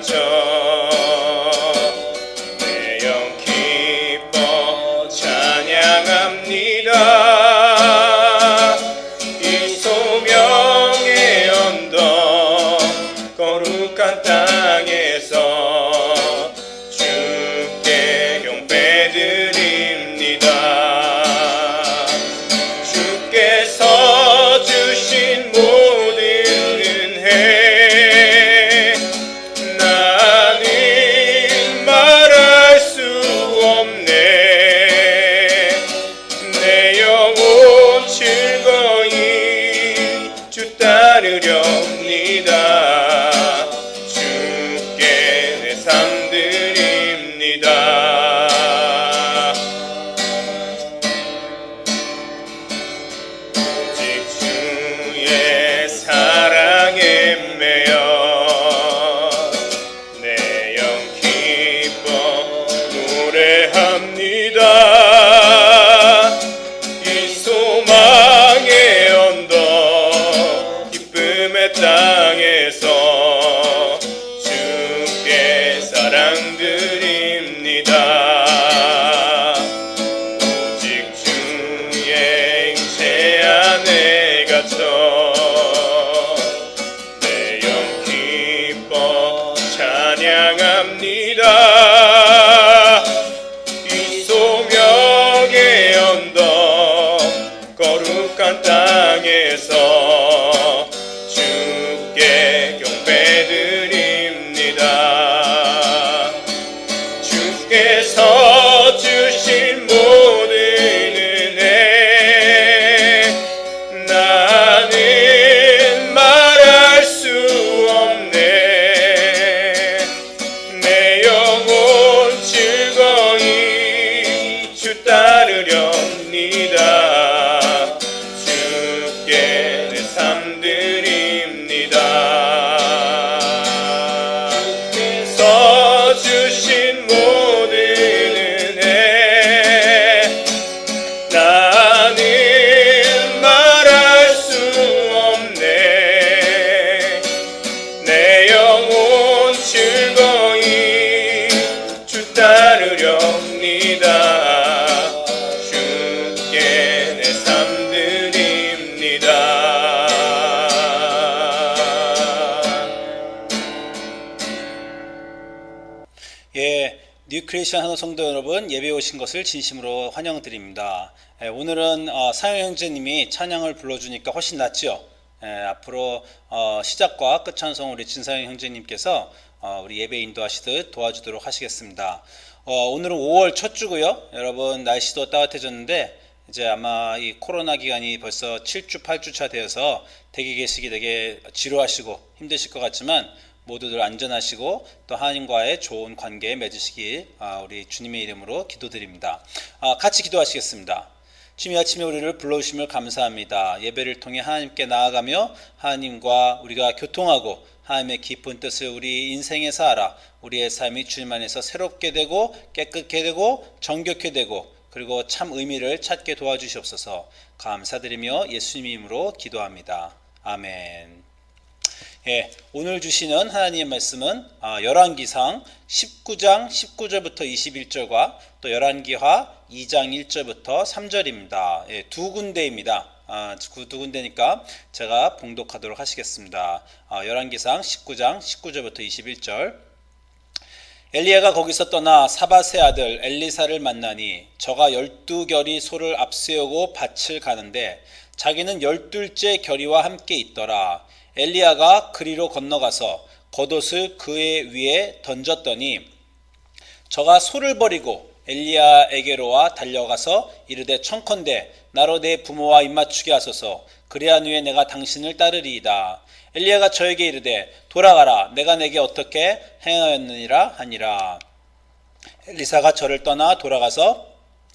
갇혀 내 영 기뻐 찬양합니다. 이 소명의 언덕 거룩한 땅에서 주께 경배드립니다. 주께서 주신 모든 은혜 나는 말할 수 없네. 내 영혼 즐거이 주 따르렵니다. 주께 내 삶 드립니다. 오직 주의 사랑에 매여 내 영 기뻐 노래합니다. 이 소망의 언덕 기쁨의 땅에서 주께 사랑 드립니다. 오직 주의 임재 안에 갇혀 내 영 기뻐 찬양합니다. 이 소명의 언덕 거룩한 땅에서 주께 경배드립니다. 주께서 주신 모든 은혜 나는 말할 수 없네. 내 영혼 즐거이 주 따르렵니다. 주께 내 삶 드립니다. 주께서 주신 모든 은혜 나는 말할 수 없네. 내 영혼 즐거이 주 따르렵니다. 주께 내 삶 드립니다. 예, 뉴크리에이션 한국 성도 여러분, 예배 오신 것을 진심으로 환영드립니다. 오늘은 사영 형제님이 찬양을 불러주니까 훨씬 낫죠. 앞으로 시작과 끝 찬송 우리 진사영 형제님께서 우리 예배 인도하시듯 도와주도록 하시겠습니다. 오늘은 5월 첫 주고요. 여러분 날씨도 따뜻해졌는데 이제 아마 이 코로나 기간이 벌써 7주 8주차 되어서 댁에 계시기 되게 지루하시고 힘드실 것 같지만 모두들 안전하시고 또 하나님과의 좋은 관계 맺으시길 우리 주님의 이름으로 기도드립니다. 같이 기도하시겠습니다. 주님, 아침에 우리를 불러주심을 감사합니다. 예배를 통해 하나님께 나아가며 하나님과 우리가 교통하고 하나님의 깊은 뜻을 우리 인생에서 알아 우리의 삶이 주님 안에서 새롭게 되고 깨끗게 되고 정결케 되고 그리고 참 의미를 찾게 도와주시옵소서. 감사드리며 예수님 이름으로 기도합니다. 아멘. 예, 오늘 주시는 하나님의 말씀은 열왕기상 19장 19절부터 21절과 또 열왕기하 2장 1절부터 3절입니다. 예, 두 군데입니다. 두 군데니까 제가 봉독하도록 하시겠습니다. 열왕기상 19장 19절부터 21절. 엘리야가 거기서 떠나 사밧의 아들 엘리사를 만나니 저가 12결의 소를 앞세우고 밭을 가는데 자기는 12째 결의와 함께 있더라. 엘리야가 그리로 건너가서 겉옷을 그의 위에 던졌더니 저가 소를 버리고 엘리야에게로 와 달려가서 이르되 청컨대 나로 내 부모와 입맞추게 하소서. 그리한 후에 내가 당신을 따르리이다. 엘리야가 저에게 이르되 돌아가라. 내가 내게 어떻게 행하였느니라 하니라. 엘리사가 저를 떠나 돌아가서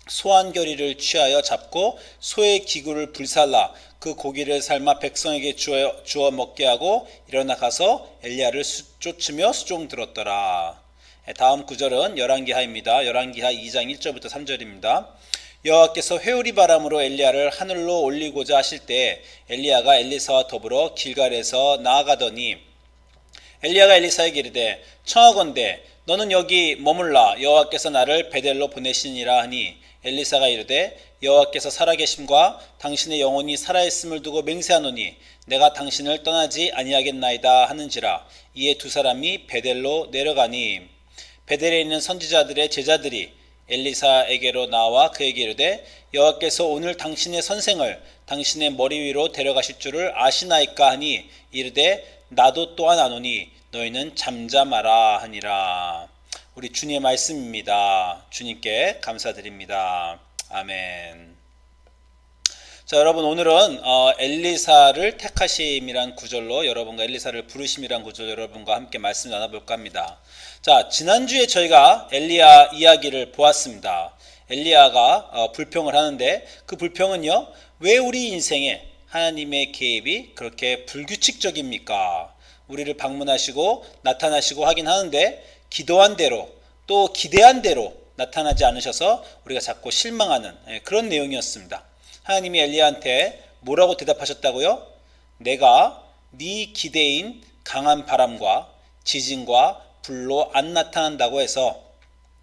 소 한 결의를 취하여 잡고 소의 기구를 불살라 그 고기를 삶아 백성에게 주어 먹게 하고 일어나 가서 엘리야를 쫓으며 수종 들었더라. 다음 구절은 열왕기하입니다. 열왕기하 2장 1절부터 3절입니다. 여호와께서 회오리 바람으로 엘리야를 하늘로 올리고자 하실 때 엘리야가 엘리사와 더불어 길갈에서 나아가더니 엘리야가 엘리사에게 이르되 청하건대 너는 여기 머물라 여호와께서 나를 베델로 보내시니라 하니 엘리사가 이르되 여호와께서 살아계심과 당신의 영혼이 살아있음을 두고 맹세하노니 내가 당신을 떠나지 아니하겠나이다 하는지라. 이에 두 사람이 베델로 내려가니 베델에 있는 선지자들의 제자들이 엘리사에게로 나와 그에게 이르되 여호와께서 오늘 당신의 선생을 당신의 머리 위로 데려가실 줄을 아시나이까 하니 이르되 나도 또한 아노니 너희는 잠잠하라 하니라. 우리 주님의 말씀입니다. 주님께 감사드립니다. 아멘. 자, 여러분 오늘은 엘리사를 택하심이란 구절로 여러분과 엘리사를 부르심이란 구절 여러분과 함께 말씀 나눠볼까 합니다. 자, 지난주에 저희가 엘리야 이야기를 보았습니다. 엘리야가 불평을 하는데 그 불평은요, 왜 우리 인생에 하나님의 개입이 그렇게 불규칙적입니까? 우리를 방문하시고 나타나시고 하긴 하는데 기도한 대로 또 기대한 대로 나타나지 않으셔서 우리가 자꾸 실망하는 그런 내용이었습니다. 하나님이 엘리야한테 뭐라고 대답하셨다고요? 내가 네 기대인 강한 바람과 지진과 불로 안 나타난다고 해서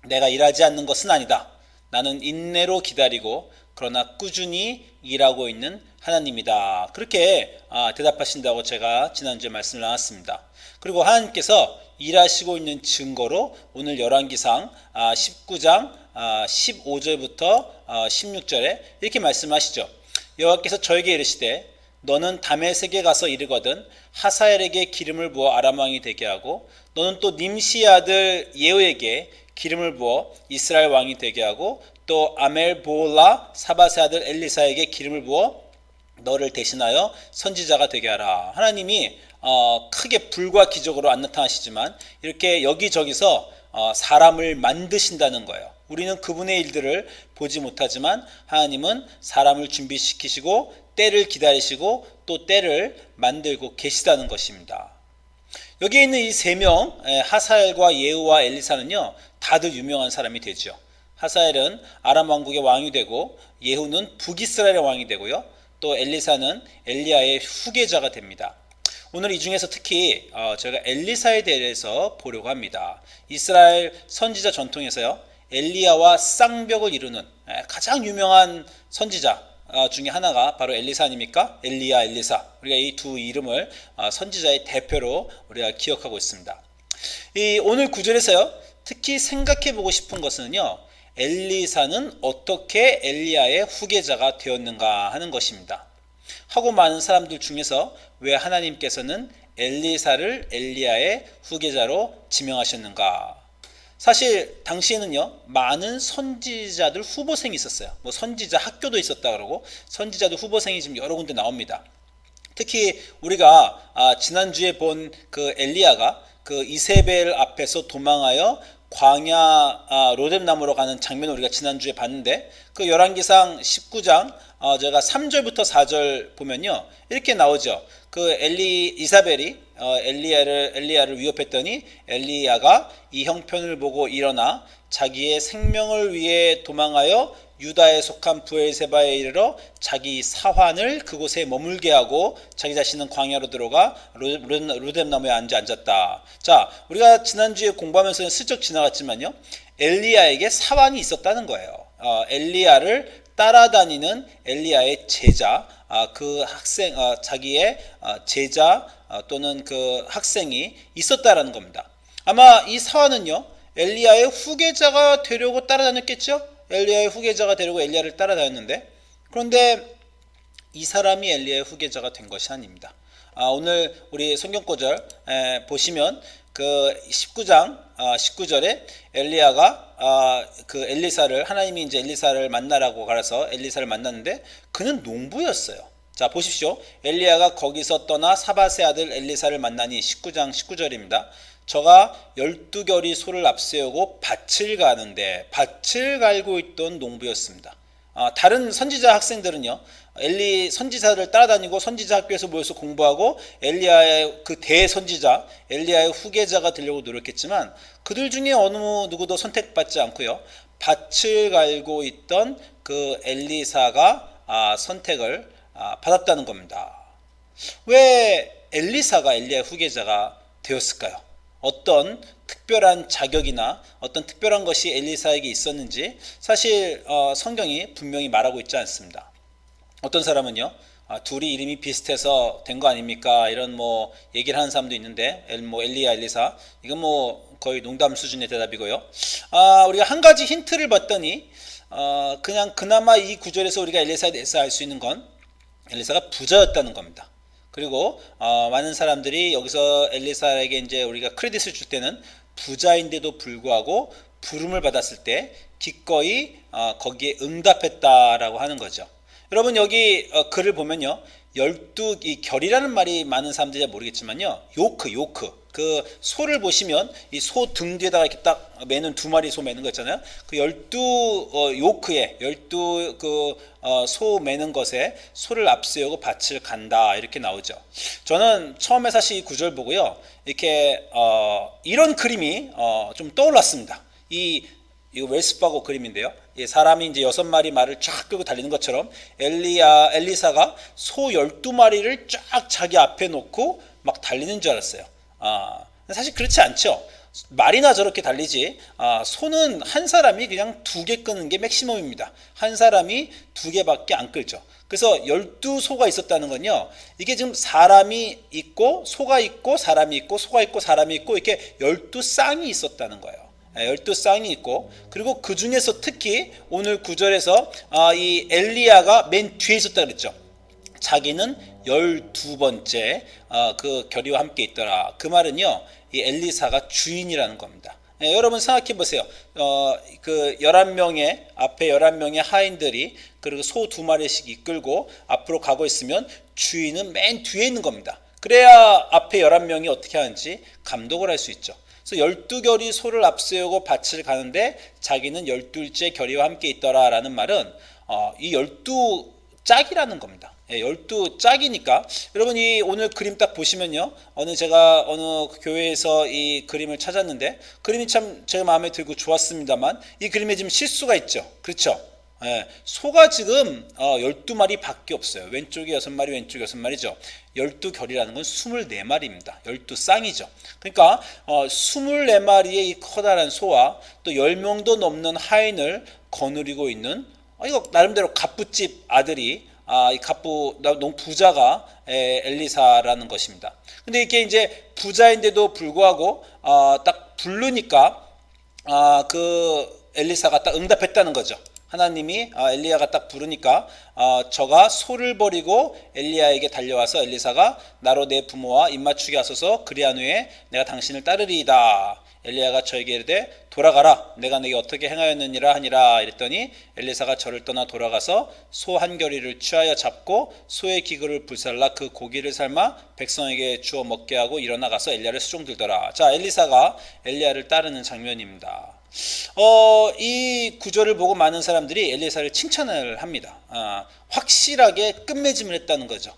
내가 일하지 않는 것은 아니다. 나는 인내로 기다리고 그러나 꾸준히 일하고 있는 하나님이다. 그렇게 대답하신다고 제가 지난주에 말씀을 나눴습니다. 그리고 하나님께서 일하시고 있는 증거로 오늘 열왕기상 19장 15절부터 16절에 이렇게 말씀하시죠. 여호와께서 저에게 이르시되 너는 다메섹에 가서 이르거든 하사엘에게 기름을 부어 아람 왕이 되게 하고 너는 또 님시의 아들 예후에게 기름을 부어 이스라엘 왕이 되게 하고 또 아멜보올라 사밧의 아들 엘리사에게 기름을 부어 너를 대신하여 선지자가 되게 하라. 하나님이 크게 불과 기적으로 안 나타나시지만 이렇게 여기저기서 사람을 만드신다는 거예요. 우리는 그분의 일들을 보지 못하지만 하나님은 사람을 준비시키시고 때를 기다리시고 또 때를 만들고 계시다는 것입니다. 여기에 있는 이 세 명 하사엘과 예후와 엘리사는요 다들 유명한 사람이 되죠. 하사엘은 아람 왕국의 왕이 되고 예후는 북이스라엘의 왕이 되고요. 또 엘리사는 엘리야의 후계자가 됩니다. 오늘 이 중에서 특히 저희가 엘리사에 대해서 보려고 합니다. 이스라엘 선지자 전통에서요 엘리야와 쌍벽을 이루는 가장 유명한 선지자 중에 하나가 바로 엘리사 아닙니까? 엘리야, 엘리사. 우리가 이 두 이름을 선지자의 대표로 우리가 기억하고 있습니다. 이 오늘 구절에서요 특히 생각해 보고 싶은 것은요 엘리사는 어떻게 엘리야의 후계자가 되었는가 하는 것입니다. 하고 많은 사람들 중에서 왜 하나님께서는 엘리사를 엘리야의 후계자로 지명하셨는가? 사실 당시에는요 많은 선지자들 후보생이 있었어요. 뭐 선지자 학교도 있었다 그러고 선지자들 후보생이 지금 여러 군데 나옵니다. 특히 우리가 지난주에 본 그 엘리야가 그 이세벨 앞에서 도망하여 광야 로뎀나무로 가는 장면을 우리가 지난주에 봤는데 그 열왕기상 19장 제가 3절부터 4절 보면요 이렇게 나오죠. 그 이사벨이 엘리야를 위협했더니 엘리야가 이 형편을 보고 일어나 자기의 생명을 위해 도망하여 유다에 속한 브엘세바에 이르러 자기 사환을 그곳에 머물게 하고 자기 자신은 광야로 들어가 로뎀나무에 앉았다. 자, 우리가 지난주에 공부하면서 슬쩍 지나갔지만요 엘리야에게 사환이 있었다는 거예요. 엘리야를 따라다니는 엘리야의 제자, 그 학생, 자기의 제자 또는 그 학생이 있었다라는 겁니다. 아마 이 사환은요 엘리야의 후계자가 되려고 따라다녔겠죠. 엘리야의 후계자가 되려고 엘리야를 따라다녔는데 그런데 이 사람이 엘리야의 후계자가 된 것이 아닙니다. 오늘 우리 성경구절 보시면 그 19장 19절에 엘리야가 그 엘리사를 하나님이 이제 엘리사를 만나라고 가서 엘리사를 만났는데 그는 농부였어요. 자 보십시오. 엘리야가 거기서 떠나 사밧의 아들 엘리사를 만나니 19장 19절입니다. 저가 12결이 소를 앞세우고 밭을 가는데 밭을 갈고 있던 농부였습니다. 다른 선지자 학생들은요 선지자를 따라다니고 선지자 학교에서 모여서 공부하고 엘리야의 그 대선지자 엘리야의 후계자가 되려고 노력했지만 그들 중에 어느 누구도 선택받지 않고요 밭을 갈고 있던 그 엘리사가 선택을 받았다는 겁니다. 왜 엘리사가 엘리야의 후계자가 되었을까요? 어떤 특별한 자격이나 어떤 특별한 것이 엘리사에게 있었는지 사실 성경이 분명히 말하고 있지 않습니다. 어떤 사람은요, 둘이 이름이 비슷해서 된 거 아닙니까? 이런 뭐 얘기를 하는 사람도 있는데, 엘리야, 엘리사, 이건 뭐 거의 농담 수준의 대답이고요. 우리가 한 가지 힌트를 봤더니, 그냥 그나마 이 구절에서 우리가 엘리사에 대해서 알 수 있는 건 엘리사가 부자였다는 겁니다. 그리고 많은 사람들이 여기서 엘리사에게 이제 우리가 크레딧을 줄 때는 부자인데도 불구하고 부름을 받았을 때 기꺼이 거기에 응답했다라고 하는 거죠. 여러분 여기 글을 보면요, 12이 결이라는 말이 많은 사람들이 잘 모르겠지만요, 요크 그 소를 보시면 이 소 등 뒤에다가 이렇게 딱 매는 두 마리 소 매는 거 있잖아요. 그 12요크에 12 소 매는 것에 소를 앞세우고 밭을 간다 이렇게 나오죠. 저는 처음에 사실 이 구절 보고요, 이렇게 이런 그림이 좀 떠올랐습니다. 이거 웰스파고 그림인데요. 사람이 이제 6마리 말을 쫙 끌고 달리는 것처럼 엘리사가 소 12마리를 쫙 자기 앞에 놓고 막 달리는 줄 알았어요. 사실 그렇지 않죠. 말이나 저렇게 달리지, 소는 한 사람이 그냥 2개 끄는 게 맥시멈입니다. 한 사람이 2개밖에 안 끌죠. 그래서 12소가 있었다는 건요, 이게 지금 사람이 있고 소가 있고 사람이 있고 소가 있고 사람이 있고 이렇게 12쌍이 있었다는 거예요. 12쌍이 있고, 그리고 그 중에서 특히 오늘 9절에서 이 엘리야가 맨 뒤에 있었다 그랬죠. 자기는 12번째 그 결의와 함께 있더라. 그 말은요, 이 엘리사가 주인이라는 겁니다. 여러분 생각해 보세요. 그 11명의 앞에 11명의 하인들이 그리고 소 2마리씩 이끌고 앞으로 가고 있으면 주인은 맨 뒤에 있는 겁니다. 그래야 앞에 11명이 어떻게 하는지 감독을 할 수 있죠. 그래서 12결이 소를 앞세우고 밭을 가는데 자기는 12째 결의와 함께 있더라라는 말은 이 12짝이라는 겁니다. 12짝이니까 여러분이 오늘 그림 딱 보시면요, 제가 어느 교회에서 이 그림을 찾았는데 그림이 참 제가 마음에 들고 좋았습니다만 이 그림에 지금 실수가 있죠. 그렇죠? 소가 지금 12마리 밖에 없어요. 왼쪽에 6마리, 왼쪽에 6마리죠. 12결이라는 건 24마리입니다. 12쌍이죠. 그러니까 24마리의 이 커다란 소와 또 10명도 넘는 하인을 거느리고 있는 이거 나름대로 갑부집 아들이 이 너무 부자가 엘리사라는 것입니다. 근데 이게 이제 부자인데도 불구하고 딱 부르니까 그 엘리사가 딱 응답했다는 거죠. 하나님이 엘리야가 딱 부르니까 저가 소를 버리고 엘리야에게 달려와서 엘리사가 나로 내 부모와 입맞추게 하소서, 그리한 후에 내가 당신을 따르리이다. 엘리야가 저에게 이르되 돌아가라, 내가 내게 어떻게 행하였느니라 하니라. 이랬더니 엘리사가 저를 떠나 돌아가서 소 한 겨리를 취하여 잡고 소의 기그를 불살라 그 고기를 삶아 백성에게 주어 먹게 하고 일어나 가서 엘리야를 수종들더라. 자, 엘리사가 엘리야를 따르는 장면입니다. 이 구절을 보고 많은 사람들이 엘리사를 칭찬을 합니다. 확실하게 끝맺음을 했다는 거죠.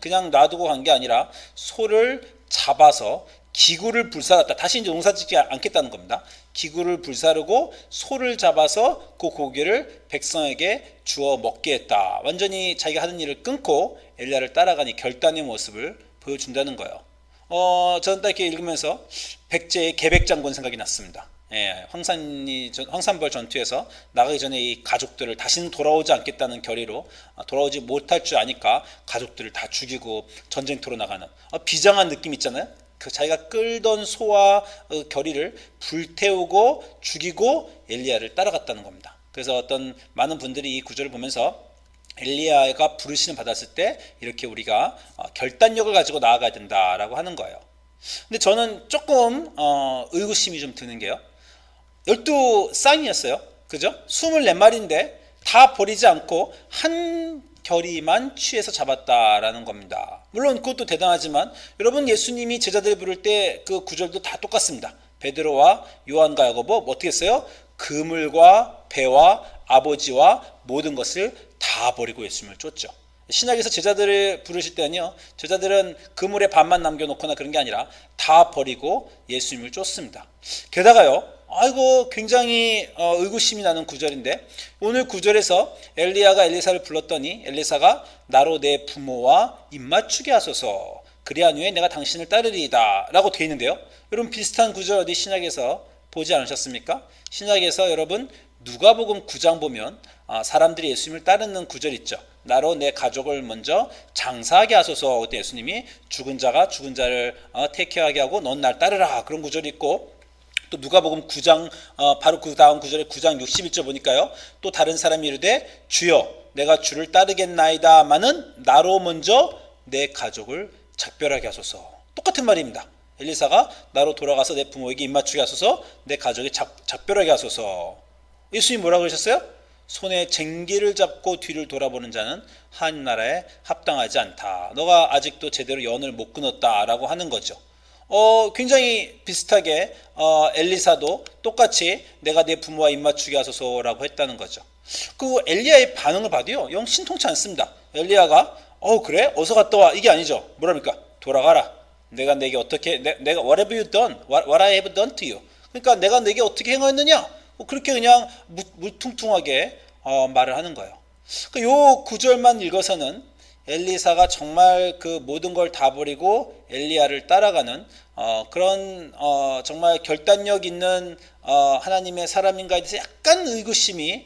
그냥 놔두고 간 게 아니라 소를 잡아서 기구를 불살랐다. 다시 이제 농사짓지 않겠다는 겁니다. 기구를 불사르고 소를 잡아서 그 고기를 백성에게 주어 먹게 했다. 완전히 자기가 하는 일을 끊고 엘리야를 따라가니 결단의 모습을 보여준다는 거예요. 저는 딱 이렇게 읽으면서 백제의 계백장군 생각이 났습니다. 황산벌 전투에서 나가기 전에 이 가족들을 다시는 돌아오지 않겠다는 결의로 돌아오지 못할 줄 아니까 가족들을 다 죽이고 전쟁터로 나가는 비장한 느낌 있잖아요. 그 자기가 끌던 소와 결의를 불태우고 죽이고 엘리야를 따라갔다는 겁니다. 그래서 어떤 많은 분들이 이 구절을 보면서 엘리야가 부르심을 받았을 때 이렇게 우리가 결단력을 가지고 나아가야 된다라고 하는 거예요. 근데 저는 조금 의구심이 좀 드는 게요, 12쌍이었어요. 그죠? 24마리인데 다 버리지 않고 한 결의만 취해서 잡았다라는 겁니다. 물론 그것도 대단하지만 여러분, 예수님이 제자들 부를 때 그 구절도 다 똑같습니다. 베드로와 요한과 야고보 어떻게 했어요? 그물과 배와 아버지와 모든 것을 다 버리고 예수님을 쫓죠. 신약에서 제자들을 부르실 때는요, 제자들은 그물에 반만 남겨놓거나 그런 게 아니라 다 버리고 예수님을 쫓습니다. 게다가요, 굉장히 의구심이 나는 구절인데 오늘 구절에서 엘리야가 엘리사를 불렀더니 엘리사가 나로 내 부모와 입맞추게 하소서, 그리한 후에 내가 당신을 따르리이다 라고 되어 있는데요. 여러분 비슷한 구절 어디 신약에서 보지 않으셨습니까? 신약에서 여러분 누가복음 9장 보면 사람들이 예수님을 따르는 구절 있죠. 나로 내 가족을 먼저 장사하게 하소서. 그때 예수님이 죽은 자가 죽은 자를 택해하게 하고 넌 날 따르라 그런 구절이 있고, 또 누가복음 9장 바로 그 다음 구절에 9장 61절 보니까요. 또 다른 사람이 이르되 주여 내가 주를 따르겠나이다마는 나로 먼저 내 가족을 작별하게 하소서. 똑같은 말입니다. 엘리사가 나로 돌아가서 내 부모에게 입맞추게 하소서, 내 가족에 작별하게 하소서. 예수님이 뭐라고 그러셨어요? 손에 쟁기를 잡고 뒤를 돌아보는 자는 하나님 나라에 합당하지 않다. 너가 아직도 제대로 연을 못 끊었다라고 하는 거죠. 굉장히 비슷하게 엘리사도 똑같이 내가 내 부모와 입맞추게 하소서라고 했다는 거죠. 그 엘리야의 반응을 봐도요, 영 신통치 않습니다. 엘리야가 그래? 어서 갔다 와. 이게 아니죠. 뭐랍니까? 돌아가라. 내가 내게 어떻게 내가 what have you done? What I have done to you. 그러니까 내가 내게 어떻게 행하였느냐? 그렇게 그냥 물퉁퉁하게 말을 하는 거예요. 요 구절만 읽어서는 엘리사가 정말 그 모든 걸 다 버리고 엘리야를 따라가는 그런 정말 결단력 있는 하나님의 사람인가에 대해서 약간 의구심이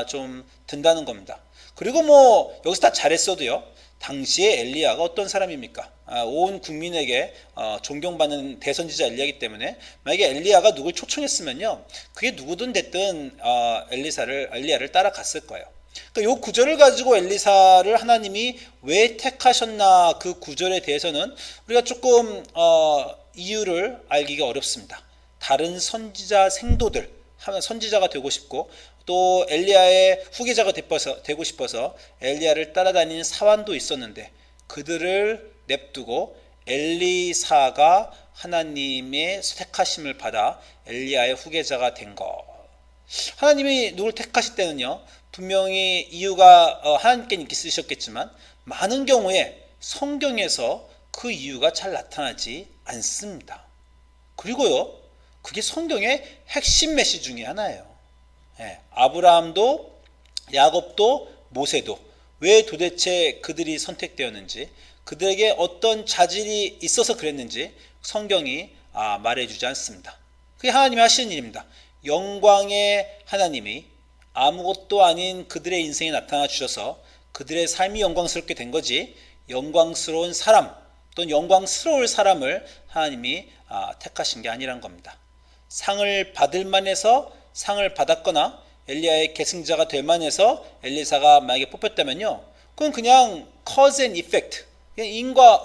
좀 든다는 겁니다. 그리고 뭐 여기서 다 잘했어도요, 당시에 엘리야가 어떤 사람입니까? 온 국민에게 존경받는 대선지자 엘리야이기 때문에 만약에 엘리야가 누굴 초청했으면요, 그게 누구든 됐든 엘리야를 따라갔을 거예요. 그러니까 이 구절을 가지고 엘리사를 하나님이 왜 택하셨나, 그 구절에 대해서는 우리가 조금 이유를 알기가 어렵습니다. 다른 선지자 생도들, 선지자가 되고 싶고 또 엘리야의 후계자가 되고 싶어서 엘리야를 따라다니는 사환도 있었는데 그들을 냅두고 엘리사가 하나님의 택하심을 받아 엘리야의 후계자가 된 것. 하나님이 누굴 택하실 때는요, 분명히 이유가 하나님께 있으셨겠지만 많은 경우에 성경에서 그 이유가 잘 나타나지 않습니다. 그리고요, 그게 성경의 핵심 메시지 중에 하나예요. 아브라함도 야곱도 모세도 왜 도대체 그들이 선택되었는지, 그들에게 어떤 자질이 있어서 그랬는지 성경이 말해주지 않습니다. 그게 하나님이 하시는 일입니다. 영광의 하나님이 아무것도 아닌 그들의 인생에 나타나 주셔서 그들의 삶이 영광스럽게 된 거지, 영광스러운 사람 또는 영광스러울 사람을 하나님이 택하신 게 아니란 겁니다. 상을 받을 만해서 상을 받았거나 엘리야의 계승자가 될 만해서 엘리사가 만약에 뽑혔다면요, 그건 그냥 cause and effect, 그냥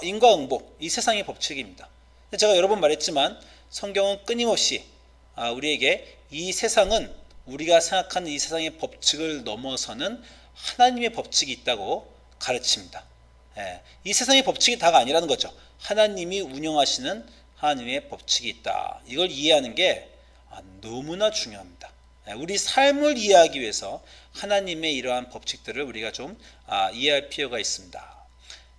인과응보, 이 세상의 법칙입니다. 제가 여러 번 말했지만 성경은 끊임없이 우리에게 이 세상은 우리가 생각하는 이 세상의 법칙을 넘어서는 하나님의 법칙이 있다고 가르칩니다. 이 세상의 법칙이 다가 아니라는 거죠. 하나님이 운영하시는 하나님의 법칙이 있다. 이걸 이해하는 게 너무나 중요합니다. 우리 삶을 이해하기 위해서 하나님의 이러한 법칙들을 우리가 좀 이해할 필요가 있습니다.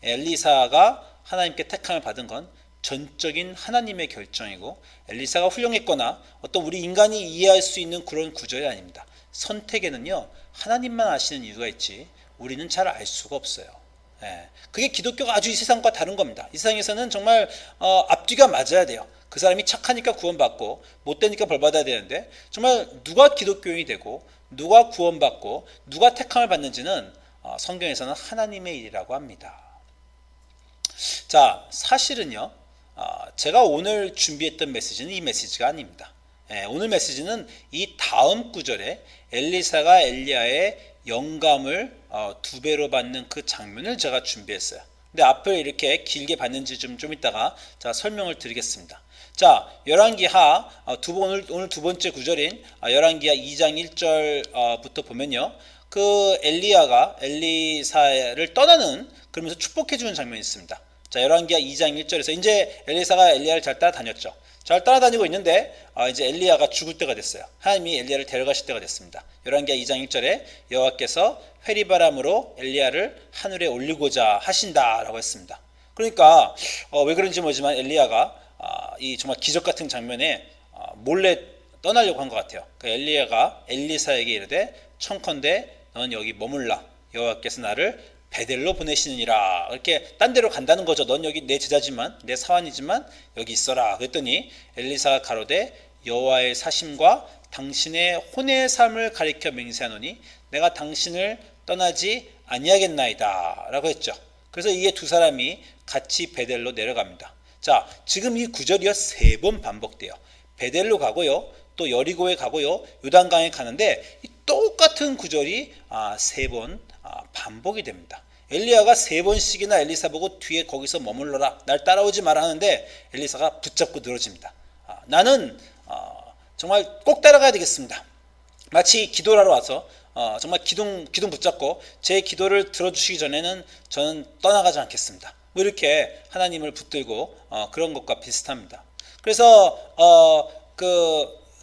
엘리사가 하나님께 택함을 받은 건 전적인 하나님의 결정이고, 엘리사가 훌륭했거나 어떤 우리 인간이 이해할 수 있는 그런 구절이 아닙니다. 선택에는요, 하나님만 아시는 이유가 있지 우리는 잘 알 수가 없어요. 그게 기독교가 아주 이 세상과 다른 겁니다. 이 세상에서는 정말 앞뒤가 맞아야 돼요. 그 사람이 착하니까 구원받고 못되니까 벌받아야 되는데, 정말 누가 기독교인이 되고 누가 구원받고 누가 택함을 받는지는 성경에서는 하나님의 일이라고 합니다. 자, 사실은요, 제가 오늘 준비했던 메시지는 이 메시지가 아닙니다. 오늘 메시지는 이 다음 구절에 엘리사가 엘리야의 영감을 2배로 받는 그 장면을 제가 준비했어요. 근데 앞을 이렇게 길게 봤는지 좀 이따가 제가 설명을 드리겠습니다. 자, 열왕기하 오늘 두 번째 구절인 열왕기하 2장 1절부터 보면요, 그 엘리야가 엘리사를 떠나는, 그러면서 축복해 주는 장면이 있습니다. 자, 열왕기하 2장 1절에서 이제 엘리사가 엘리야를 잘 따라다녔죠. 잘 따라다니고 있는데 이제 엘리야가 죽을 때가 됐어요. 하나님이 엘리야를 데려가실 때가 됐습니다. 열왕기하 2장 1절에 여호와께서 회리바람으로 엘리야를 하늘에 올리고자 하신다라고 했습니다. 그러니까 왜 그런지 모르지만 엘리야가 이 정말 기적 같은 장면에 몰래 떠나려고 한 것 같아요. 그러니까 엘리야가 엘리사에게 이르되 청컨대 넌 여기 머물라. 여호와께서 나를 베델로 보내시느니라. 이렇게 딴 데로 간다는 거죠. 넌 여기 내 제자지만, 내 사환이지만 여기 있어라. 그랬더니 엘리사가 가로되 여호와의 사심과 당신의 혼의 삶을 가리켜 맹세하노니 내가 당신을 떠나지 아니하겠나이다 라고 했죠. 그래서 이게 두 사람이 같이 베델로 내려갑니다. 자, 지금 이 구절이요 3번 반복돼요. 베델로 가고요, 또 여리고에 가고요, 요단강에 가는데 이 똑같은 구절이 3번 반복이 됩니다. 엘리야가 3번씩이나 엘리사 보고 뒤에 거기서 머물러라, 날 따라오지 마라 하는데 엘리사가 붙잡고 늘어집니다. 나는 정말 꼭 따라가야 되겠습니다. 마치 기도를 하러 와서 정말 기둥 붙잡고 제 기도를 들어주시기 전에는 저는 떠나가지 않겠습니다. 뭐 이렇게 하나님을 붙들고 그런 것과 비슷합니다. 그래서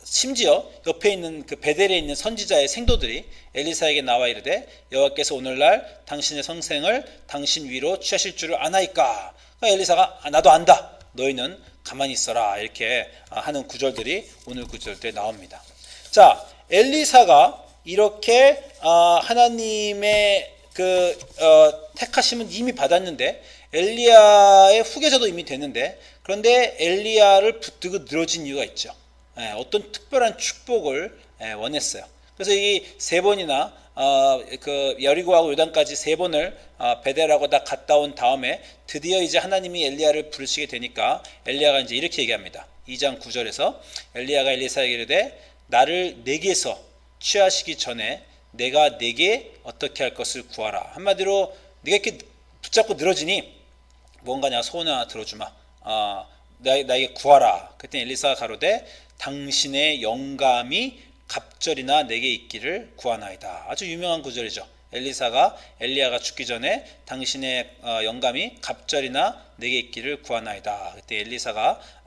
심지어 옆에 있는 그 베델에 있는 선지자의 생도들이 엘리사에게 나와 이르되 여호와께서 오늘날 당신의 성생을 당신 위로 취하실 줄을 아나이까. 그러니까 엘리사가 나도 안다. 너희는 가만히 있어라. 이렇게 하는 구절들이 오늘 구절들에 나옵니다. 자, 엘리사가 이렇게 하나님의 택하심은 이미 받았는데 엘리야의 후계자도 이미 됐는데 그런데 엘리야를 붙들고 늘어진 이유가 있죠. 어떤 특별한 축복을 원했어요. 그래서 이 3번이나 여리고하고 요단까지 3번을 베델하고 다 갔다 온 다음에 드디어 이제 하나님이 엘리야를 부르시게 되니까 엘리야가 이제 이렇게 얘기합니다. 2장 9절에서 엘리야가 엘리사에게 이르되 나를 내게서 취하시기 전에 내가 내게 어떻게 할 것을 구하라. 한마디로 네가 이렇게 붙잡고 늘어지니 뭔가 내가 소원 하나 들어주마. 나에게 구하라. 그때 엘리사가 가로되 당신의 영감이 갑절이나 내게 있기를 구하나이다. 아주 유명한 구절이죠. 엘리야가 죽기 전에 당신의 영감이 갑절이나 내게 있기를 구하나이다. 그때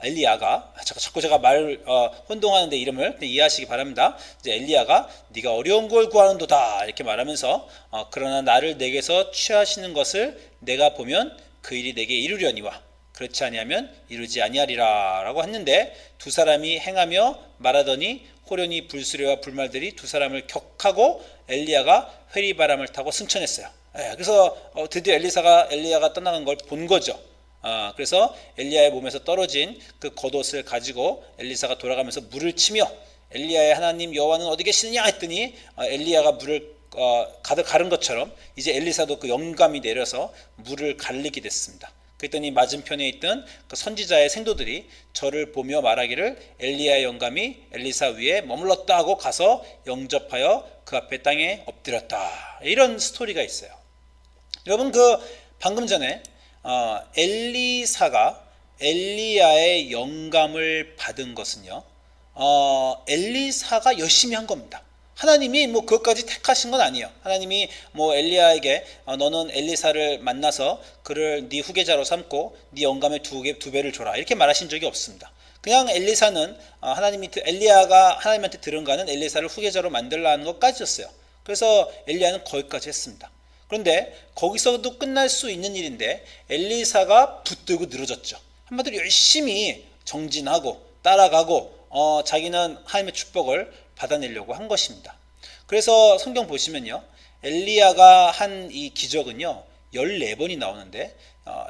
엘리야가 자꾸 제가 말을 혼동하는데 이름을 이해하시기 바랍니다. 이제 엘리야가 네가 어려운 걸 구하는도다 이렇게 말하면서 그러나 나를 내게서 취하시는 것을 내가 보면 그 일이 내게 이루려니와 그렇지 아니하면 이루지 아니하리라 라고 했는데 두 사람이 행하며 말하더니 호련히 불수레와 불말들이 두 사람을 격하고 엘리야가 회리바람을 타고 승천했어요. 그래서 드디어 엘리야가 떠나간 걸 본 거죠. 그래서 엘리야의 몸에서 떨어진 그 겉옷을 가지고 엘리사가 돌아가면서 물을 치며 엘리야의 하나님 여호와는 어디 계시느냐 했더니 엘리야가 물을 가른 것처럼 이제 엘리사도 그 영감이 내려서 물을 갈리게 됐습니다. 그랬더니 맞은편에 있던 그 선지자의 생도들이 저를 보며 말하기를 엘리야의 영감이 엘리사 위에 머물렀다 하고 가서 영접하여 그 앞에 땅에 엎드렸다. 이런 스토리가 있어요. 여러분 방금 전에 엘리사가 엘리야의 영감을 받은 것은요, 엘리사가 열심히 한 겁니다. 하나님이 그것까지 택하신 건 아니에요. 하나님이 엘리야에게 너는 엘리사를 만나서 그를 네 후계자로 삼고 네 영감의 두 배를 줘라 이렇게 말하신 적이 없습니다. 그냥 엘리사는 엘리야가 하나님한테 들은 거는 엘리사를 후계자로 만들라는 것까지였어요. 그래서 엘리야는 거기까지 했습니다. 그런데 거기서도 끝날 수 있는 일인데 엘리사가 붙들고 늘어졌죠. 한마디로 열심히 정진하고 따라가고 자기는 하나님의 축복을 받아내려고 한 것입니다. 그래서 성경 보시면요, 엘리야가 한 이 기적은요 14번이 나오는데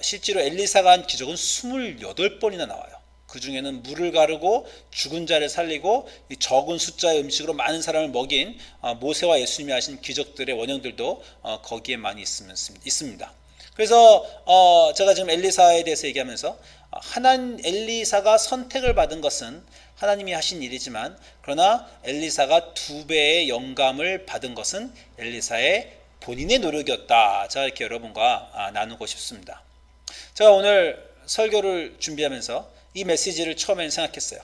실제로 엘리사가 한 기적은 28번이나 나와요. 그 중에는 물을 가르고 죽은 자를 살리고 적은 숫자의 음식으로 많은 사람을 먹인 모세와 예수님이 하신 기적들의 원형들도 거기에 많이 있습니다. 그래서 제가 지금 엘리사에 대해서 얘기하면서 엘리사가 선택을 받은 것은 하나님이 하신 일이지만 그러나 엘리사가 2배의 영감을 받은 것은 엘리사의 본인의 노력이었다. 제가 이렇게 여러분과 나누고 싶습니다. 제가 오늘 설교를 준비하면서 이 메시지를 처음에는 생각했어요.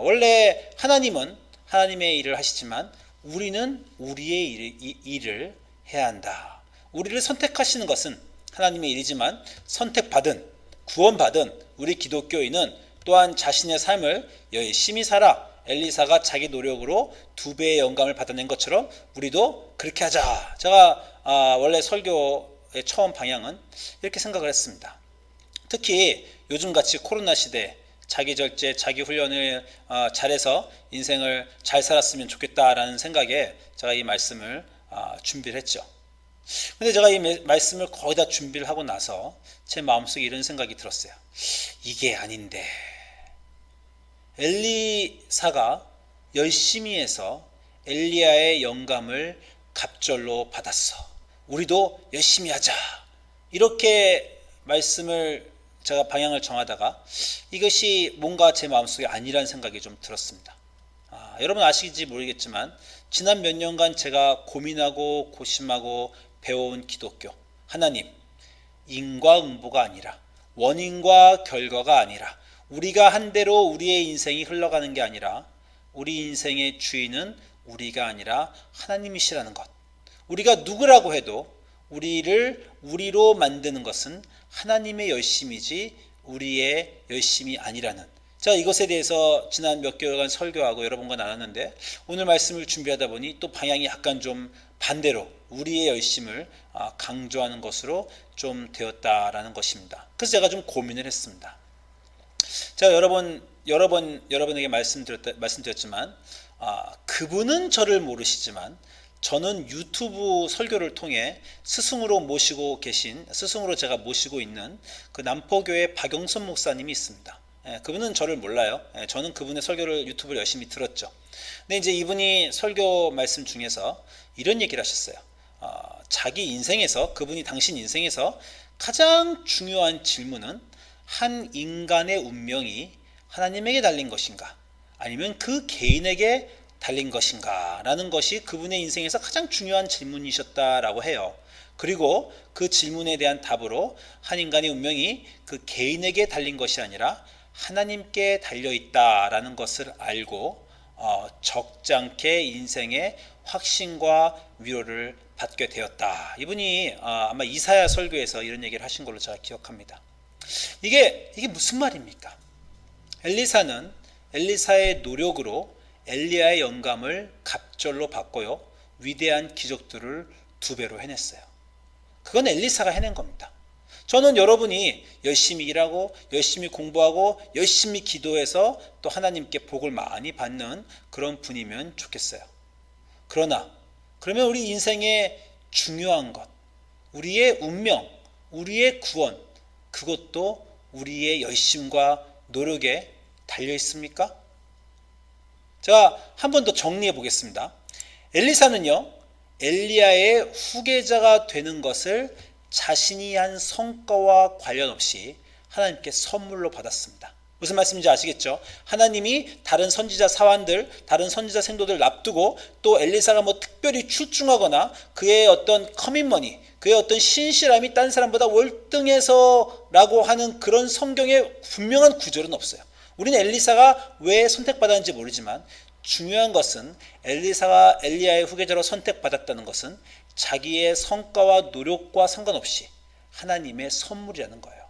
원래 하나님은 하나님의 일을 하시지만 우리는 우리의 일을 해야 한다. 우리를 선택하시는 것은 하나님의 일이지만 선택받은, 구원받은 우리 기독교인은 또한 자신의 삶을 열심히 살아 엘리사가 자기 노력으로 2배의 영감을 받아낸 것처럼 우리도 그렇게 하자. 제가 원래 설교의 처음 방향은 이렇게 생각을 했습니다. 특히 요즘같이 코로나 시대 자기 절제, 자기 훈련을 잘해서 인생을 잘 살았으면 좋겠다라는 생각에 제가 이 말씀을 준비를 했죠. 근데 제가 이 말씀을 거의 다 준비를 하고 나서 제 마음속에 이런 생각이 들었어요. 이게 아닌데 엘리사가 열심히 해서 엘리야의 영감을 갑절로 받았어. 우리도 열심히 하자. 이렇게 말씀을 제가 방향을 정하다가 이것이 뭔가 제 마음속에 아니라는 생각이 좀 들었습니다. 여러분 아시는지 모르겠지만 지난 몇 년간 제가 고민하고 고심하고 배워온 기독교, 하나님, 인과응보가 아니라 원인과 결과가 아니라 우리가 한 대로 우리의 인생이 흘러가는 게 아니라 우리 인생의 주인은 우리가 아니라 하나님이시라는 것. 우리가 누구라고 해도 우리를 우리로 만드는 것은 하나님의 열심이지 우리의 열심이 아니라는, 제가 이것에 대해서 지난 몇 개월간 설교하고 여러분과 나눴는데 오늘 말씀을 준비하다 보니 또 방향이 약간 좀 반대로 우리의 열심을 강조하는 것으로 좀 되었다라는 것입니다. 그래서 제가 좀 고민을 했습니다. 제가 여러분에게 말씀드렸지만 그분은 저를 모르시지만 저는 유튜브 설교를 통해 스승으로 제가 모시고 있는 그 남포교회 박영선 목사님이 있습니다. 그분은 저를 몰라요. 저는 그분의 설교를 유튜브를 열심히 들었죠. 근데 이제 이분이 설교 말씀 중에서 이런 얘기를 하셨어요. 자기 인생에서, 그분이 당신 인생에서 가장 중요한 질문은 한 인간의 운명이 하나님에게 달린 것인가 아니면 그 개인에게 달린 것인가 라는 것이 그분의 인생에서 가장 중요한 질문이셨다라고 해요. 그리고 그 질문에 대한 답으로 한 인간의 운명이 그 개인에게 달린 것이 아니라 하나님께 달려있다라는 것을 알고 적잖게 인생의 확신과 위로를 받게 되었다. 이분이 아마 이사야 설교에서 이런 얘기를 하신 걸로 제가 기억합니다. 이게 무슨 말입니까? 엘리사는 엘리사의 노력으로 엘리야의 영감을 갑절로 받고요, 위대한 기적들을 2배로 해냈어요. 그건 엘리사가 해낸 겁니다. 저는 여러분이 열심히 일하고 열심히 공부하고 열심히 기도해서 또 하나님께 복을 많이 받는 그런 분이면 좋겠어요. 그러면 우리 인생의 중요한 것, 우리의 운명, 우리의 구원, 그것도 우리의 열심과 노력에 달려 있습니까? 제가 한 번 더 정리해 보겠습니다. 엘리사는요, 엘리야의 후계자가 되는 것을 자신이 한 성과와 관련 없이 하나님께 선물로 받았습니다. 무슨 말씀인지 아시겠죠? 하나님이 다른 선지자 사환들, 다른 선지자 생도들 납두고 또 엘리사가 특별히 출중하거나 그의 어떤 커밋머니, 그의 어떤 신실함이 딴 사람보다 월등해서라고 하는 그런 성경의 분명한 구절은 없어요. 우리는 엘리사가 왜 선택받았는지 모르지만 중요한 것은 엘리사가 엘리야의 후계자로 선택받았다는 것은 자기의 성과와 노력과 상관없이 하나님의 선물이라는 거예요.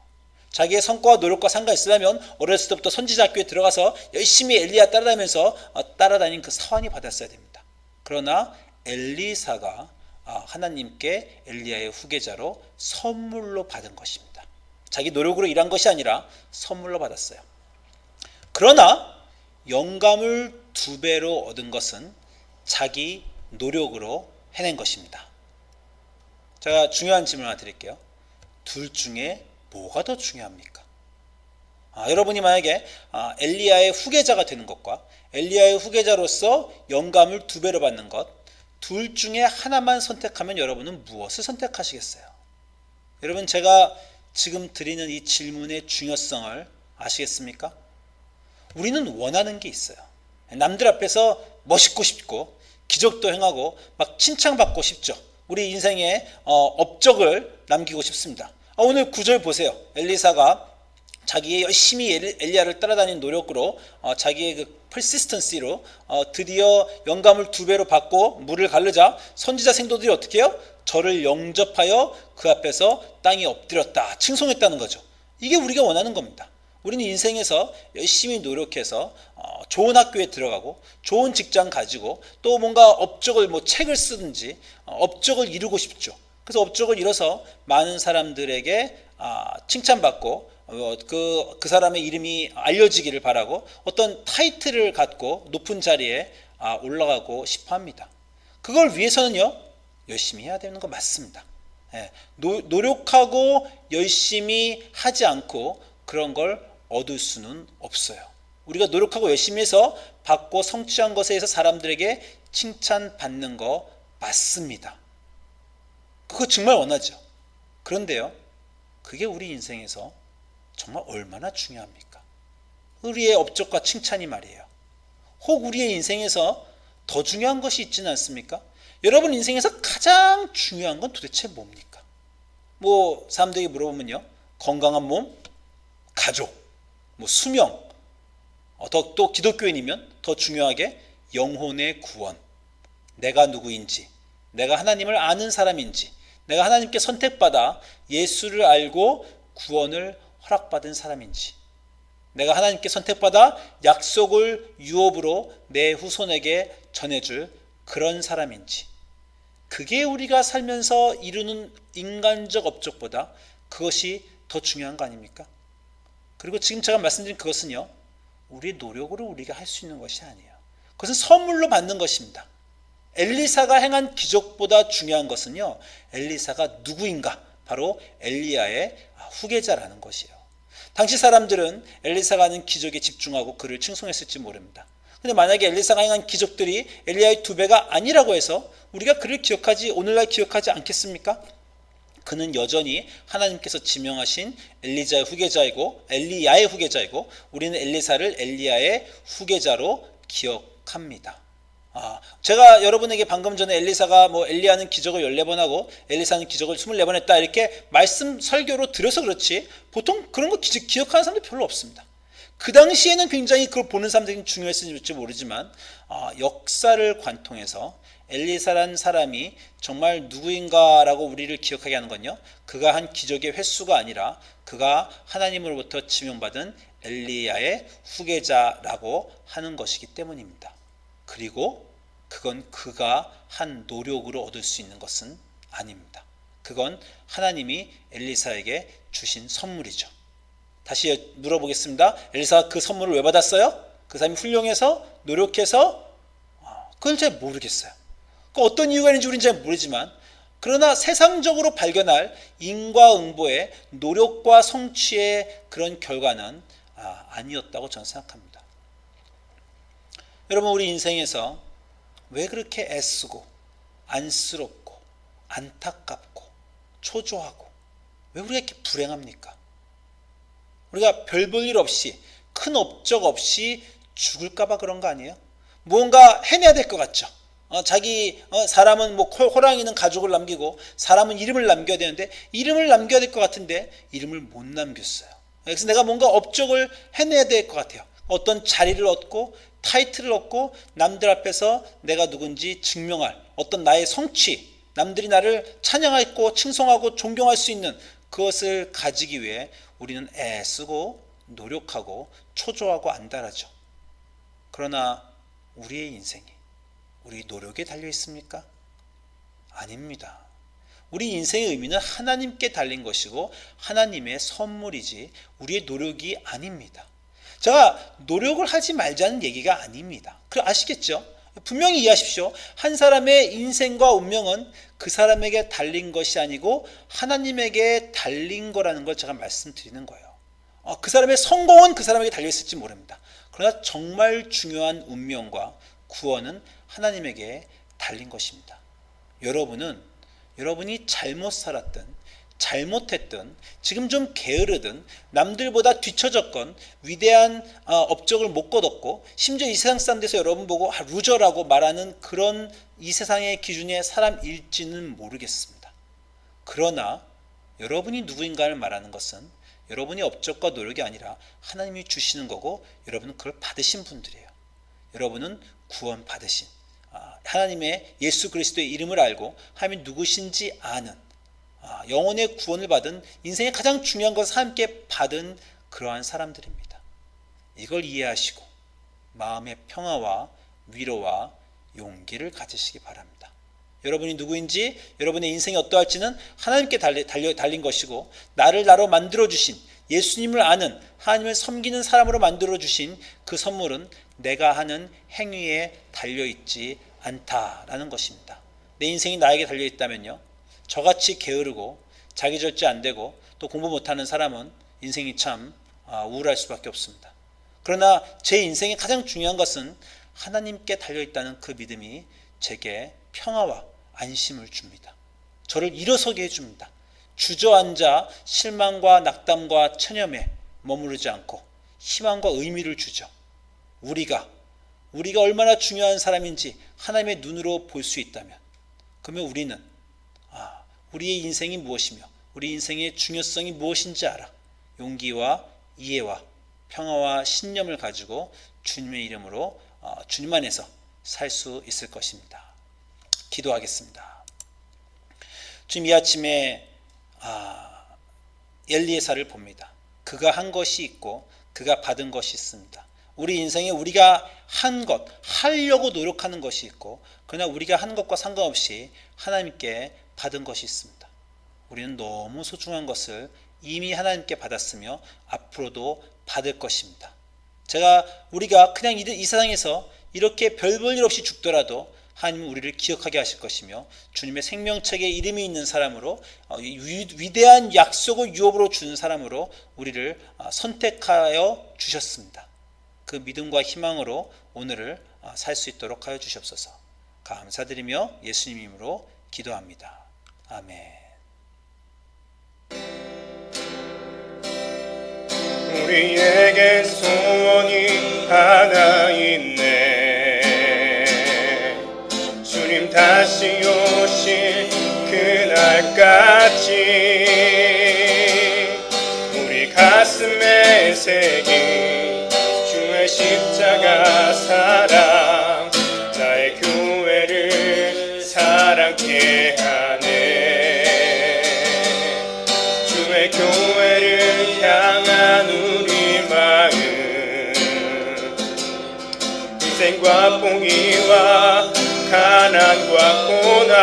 자기의 성과와 노력과 상관있으려면 어렸을 때부터 선지자 학교에 들어가서 열심히 엘리야 따라다니면서 따라다닌 그 사환이 받았어야 됩니다. 그러나 엘리사가 하나님께 엘리야의 후계자로 선물로 받은 것입니다. 자기 노력으로 일한 것이 아니라 선물로 받았어요. 그러나 영감을 2배로 얻은 것은 자기 노력으로 해낸 것입니다. 제가 중요한 질문 하나 드릴게요. 둘 중에 뭐가 더 중요합니까? 여러분이 만약에 엘리야의 후계자가 되는 것과 엘리야의 후계자로서 영감을 2배로 받는 것, 둘 중에 하나만 선택하면 여러분은 무엇을 선택하시겠어요? 여러분, 제가 지금 드리는 이 질문의 중요성을 아시겠습니까? 우리는 원하는 게 있어요. 남들 앞에서 멋있고 싶고 기적도 행하고 막 칭찬받고 싶죠. 우리 인생에 업적을 남기고 싶습니다. 오늘 9절 보세요. 엘리사가 자기의 열심히 엘리야를 따라다닌 노력으로 자기의 그 persistency로 드디어 영감을 2배로 받고 물을 가르자 선지자 생도들이 어떻게 해요? 저를 영접하여 그 앞에서 땅에 엎드렸다, 칭송했다는 거죠. 이게 우리가 원하는 겁니다. 우리는 인생에서 열심히 노력해서 좋은 학교에 들어가고 좋은 직장 가지고 또 뭔가 업적을 책을 쓰든지 업적을 이루고 싶죠. 그래서 업적을 이뤄서 많은 사람들에게 칭찬받고 그 사람의 이름이 알려지기를 바라고 어떤 타이틀을 갖고 높은 자리에 올라가고 싶어 합니다. 그걸 위해서는요, 열심히 해야 되는 거 맞습니다. 예, 노력하고 열심히 하지 않고 그런 걸 얻을 수는 없어요. 우리가 노력하고 열심히 해서 받고 성취한 것에 대해서 사람들에게 칭찬받는 거 맞습니다. 그거 정말 원하죠. 그런데요, 그게 우리 인생에서 정말 얼마나 중요합니까? 우리의 업적과 칭찬이 말이에요. 혹 우리의 인생에서 더 중요한 것이 있지는 않습니까? 여러분 인생에서 가장 중요한 건 도대체 뭡니까? 뭐 사람들에게 물어보면요, 건강한 몸, 가족, 뭐 수명, 또 기독교인이면 더 중요하게 영혼의 구원, 내가 누구인지, 내가 하나님을 아는 사람인지, 내가 하나님께 선택받아 예수를 알고 구원을 허락받은 사람인지, 내가 하나님께 선택받아 약속을 유업으로 내 후손에게 전해줄 그런 사람인지, 그게 우리가 살면서 이루는 인간적 업적보다 그것이 더 중요한 거 아닙니까? 그리고 지금 제가 말씀드린 그것은요, 우리의 노력으로 우리가 할 수 있는 것이 아니에요. 그것은 선물로 받는 것입니다. 엘리사가 행한 기적보다 중요한 것은요, 엘리사가 누구인가? 바로 엘리야의 후계자라는 것이에요. 당시 사람들은 엘리사가 하는 기적에 집중하고 그를 칭송했을지 모릅니다. 근데 만약에 엘리사가 행한 기적들이 엘리야의 2배가 아니라고 해서 우리가 그를 오늘날 기억하지 않겠습니까? 그는 여전히 하나님께서 지명하신 엘리야의 후계자이고 우리는 엘리사를 엘리야의 후계자로 기억합니다. 제가 여러분에게 방금 전에 엘리사가 엘리야는 기적을 14번 하고 엘리사는 기적을 24번 했다 이렇게 말씀 설교로 들어서 그렇지 보통 그런 거 기억하는 사람들 별로 없습니다. 그 당시에는 굉장히 그걸 보는 사람들이 중요했을지 모르지만 역사를 관통해서 엘리사라는 사람이 정말 누구인가라고 우리를 기억하게 하는 건요, 그가 한 기적의 횟수가 아니라 그가 하나님으로부터 지명받은 엘리야의 후계자라고 하는 것이기 때문입니다. 그리고 그건 그가 한 노력으로 얻을 수 있는 것은 아닙니다. 그건 하나님이 엘리사에게 주신 선물이죠. 다시 물어보겠습니다. 엘리사가 그 선물을 왜 받았어요? 그 사람이 훌륭해서 노력해서? 그건 잘 모르겠어요. 어떤 이유가 있는지 우리는 잘 모르지만, 그러나 세상적으로 발견할 인과응보의 노력과 성취의 그런 결과는 아니었다고 저는 생각합니다. 여러분, 우리 인생에서 왜 그렇게 애쓰고 안쓰럽고 안타깝고 초조하고 왜 우리가 이렇게 불행합니까? 우리가 별 볼 일 없이 큰 업적 없이 죽을까 봐 그런 거 아니에요? 무언가 해내야 될 것 같죠. 사람은 호랑이는 가족을 남기고 사람은 이름을 남겨야 되는데 이름을 남겨야 될 것 같은데 이름을 못 남겼어요. 그래서 내가 뭔가 업적을 해내야 될 것 같아요. 어떤 자리를 얻고 타이틀을 얻고 남들 앞에서 내가 누군지 증명할 어떤 나의 성취, 남들이 나를 찬양하고 칭송하고 존경할 수 있는 그것을 가지기 위해 우리는 애쓰고 노력하고 초조하고 안달하죠. 그러나 우리의 인생이 우리 노력에 달려 있습니까? 아닙니다. 우리 인생의 의미는 하나님께 달린 것이고 하나님의 선물이지 우리의 노력이 아닙니다. 제가 노력을 하지 말자는 얘기가 아닙니다. 아시겠죠? 분명히 이해하십시오. 한 사람의 인생과 운명은 그 사람에게 달린 것이 아니고 하나님에게 달린 거라는 걸 제가 말씀드리는 거예요. 그 사람의 성공은 그 사람에게 달려있을지 모릅니다. 그러나 정말 중요한 운명과 구원은 하나님에게 달린 것입니다. 여러분이 잘못 살았든 잘못했든 지금 좀 게으르든 남들보다 뒤처졌건 위대한 업적을 못 거뒀고 심지어 이 세상 사람들에서 여러분 보고 루저라고 말하는 그런 이 세상의 기준의 사람일지는 모르겠습니다. 그러나 여러분이 누구인가를 말하는 것은 여러분의 업적과 노력이 아니라 하나님이 주시는 거고 여러분은 그걸 받으신 분들이에요. 여러분은 구원 받으신 하나님의 예수 그리스도의 이름을 알고 하나님이 누구신지 아는 영혼의 구원을 받은 인생의 가장 중요한 것을 함께 받은 그러한 사람들입니다. 이걸 이해하시고 마음의 평화와 위로와 용기를 가지시기 바랍니다. 여러분이 누구인지 여러분의 인생이 어떠할지는 하나님께 달린 것이고 나로 만들어주신 예수님을 아는 하나님을 섬기는 사람으로 만들어주신 그 선물은 내가 하는 행위에 달려있지 않다라는 것입니다. 내 인생이 나에게 달려있다면요, 저같이 게으르고 자기 절제 안 되고 또 공부 못하는 사람은 인생이 참 우울할 수밖에 없습니다. 그러나 제 인생의 가장 중요한 것은 하나님께 달려있다는 그 믿음이 제게 평화와 안심을 줍니다. 저를 일어서게 해줍니다. 주저앉아 실망과 낙담과 체념에 머무르지 않고 희망과 의미를 주죠. 우리가 얼마나 중요한 사람인지 하나님의 눈으로 볼 수 있다면, 그러면 우리는 우리의 인생이 무엇이며 우리 인생의 중요성이 무엇인지 알아 용기와 이해와 평화와 신념을 가지고 주님의 이름으로 주님 안에서 살 수 있을 것입니다. 기도하겠습니다. 주님, 이 아침에 엘리에사를 봅니다. 그가 한 것이 있고 그가 받은 것이 있습니다. 우리 인생에 우리가 한 것, 하려고 노력하는 것이 있고, 그러나 우리가 한 것과 상관없이 하나님께 받은 것이 있습니다. 우리는 너무 소중한 것을 이미 하나님께 받았으며 앞으로도 받을 것입니다. 우리가 그냥 이 세상에서 이렇게 별 볼 일 없이 죽더라도 하나님은 우리를 기억하게 하실 것이며 주님의 생명책에 이름이 있는 사람으로, 위대한 약속을 유업으로 주는 사람으로 우리를 선택하여 주셨습니다. 그 믿음과 희망으로 오늘을 살 수 있도록 하여 주시옵소서. 감사드리며 예수님 이름으로 기도합니다. 아멘. 우리에게 소원이 하나 있네. 주님 다시 오실 그날까지 우리 가슴에 새긴 주의 십자가 사랑, 나의 교회를 사랑케 하네. 주의 교회를 향한 우리 마음, 희생과 포기와 가난과 고난,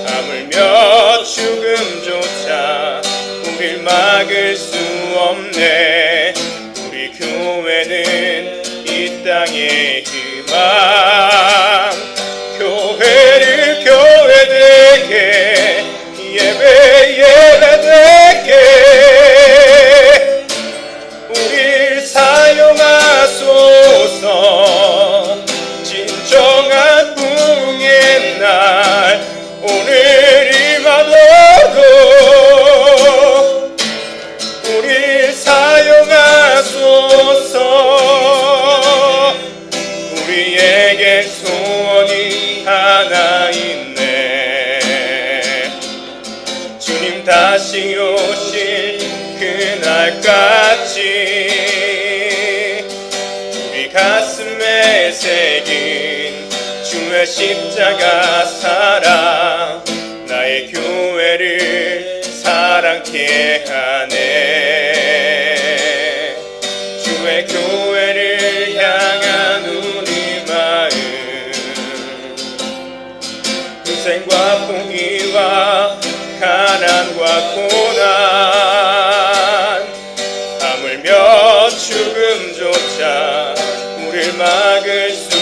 하물며 죽음조차 우릴 막을 수 없네. 우리 교회는 이 땅의 희망, 교회를 교회되게, 예배되게 우릴 사용하소서. 진정한 부흥의 날 오늘 임하도록 우릴 사용하소서. 우리에게 소원이 하나 있네. 주님 다시 오실 그날까지 우리 가슴에 새긴 주의 십자가 사랑, 나의 교회를 사랑케 하네. 주의 교회를 향한 우리 마음, 희생과 포기와 가난과 고난, 하물며 죽음조차 우릴 막을 수